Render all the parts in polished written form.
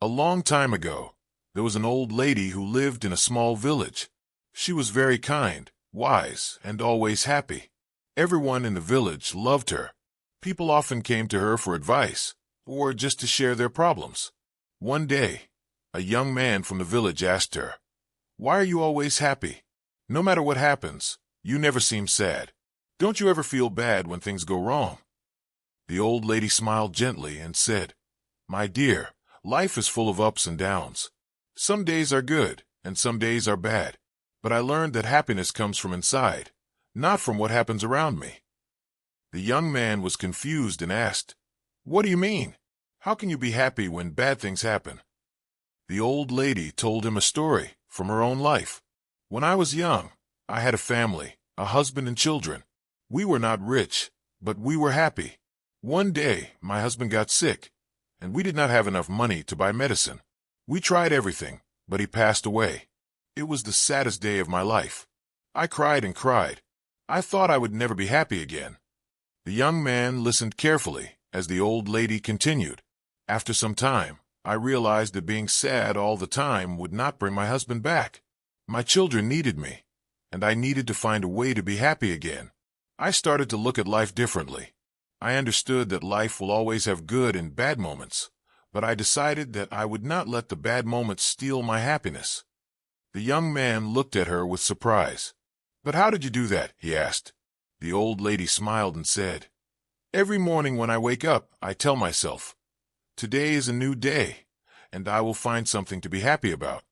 A long time ago, there was an old lady who lived in a small village. She was very kind, wise, and always happy. Everyone in the village loved her. People often came to her for advice, or just to share their problems. One day, a young man from the village asked her, "Why are you always happy? No matter what happens, you never seem sad. Don't you ever feel bad when things go wrong?" The old lady smiled gently and said, "My dear, life is full of ups and downs. Some days are good, and some days are bad. But I learned that happiness comes from inside, not from what happens around me." The young man was confused and asked, "What do you mean? How can you be happy when bad things happen?" The old lady told him a story from her own life. "When I was young, I had a family, a husband and children. We were not rich, but we were happy. One day, my husband got sick, and we did not have enough money to buy medicine. We tried everything, but he passed away. It was the saddest day of my life. I cried and cried. I thought I would never be happy again." The young man listened carefully as the old lady continued. "After some time, I realized that being sad all the time would not bring my husband back. My children needed me, and I needed to find a way to be happy again. I started to look at life differently. I understood that life will always have good and bad moments, but I decided that I would not let the bad moments steal my happiness." The young man looked at her with surprise. "But how did you do that?" he asked. The old lady smiled and said, "Every morning when I wake up, I tell myself, 'Today is a new day, and I will find something to be happy about.'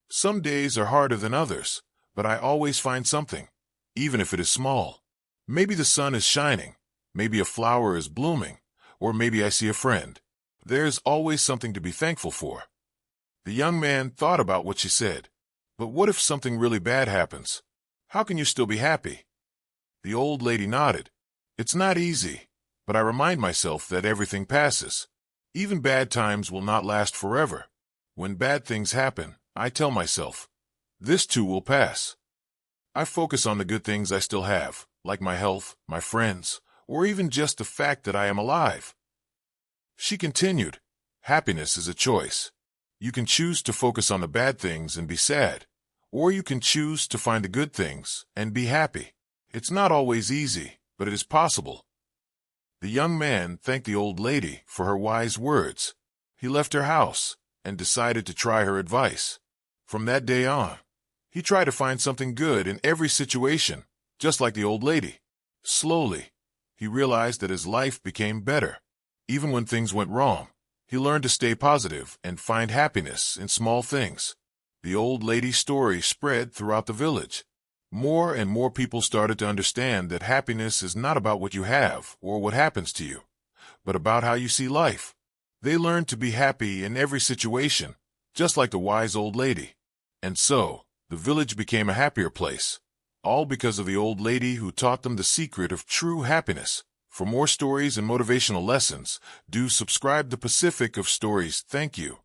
Some days are harder than others, but I always find something, even if it is small. Maybe the sun is shining, maybe a flower is blooming, or maybe I see a friend. There's always something to be thankful for." The young man thought about what she said. "But what if something really bad happens? How can you still be happy?" The old lady nodded. "It's not easy, but I remind myself that everything passes. Even bad times will not last forever. When bad things happen, I tell myself, 'This too will pass.' I focus on the good things I still have, like my health, my friends, or even just the fact that I am alive." She continued, "Happiness is a choice. You can choose to focus on the bad things and be sad, or you can choose to find the good things and be happy. It's not always easy, but it is possible." The young man thanked the old lady for her wise words. He left her house and decided to try her advice. From that day on, he tried to find something good in every situation, just like the old lady. Slowly, he realized that his life became better. Even when things went wrong, he learned to stay positive and find happiness in small things. The old lady's story spread throughout the village. More and more people started to understand that happiness is not about what you have or what happens to you, but about how you see life. They learned to be happy in every situation, just like the wise old lady. And so, the village became a happier place, all because of the old lady who taught them the secret of true happiness. For more stories and motivational lessons, do subscribe to Pacific of Stories. Thank you.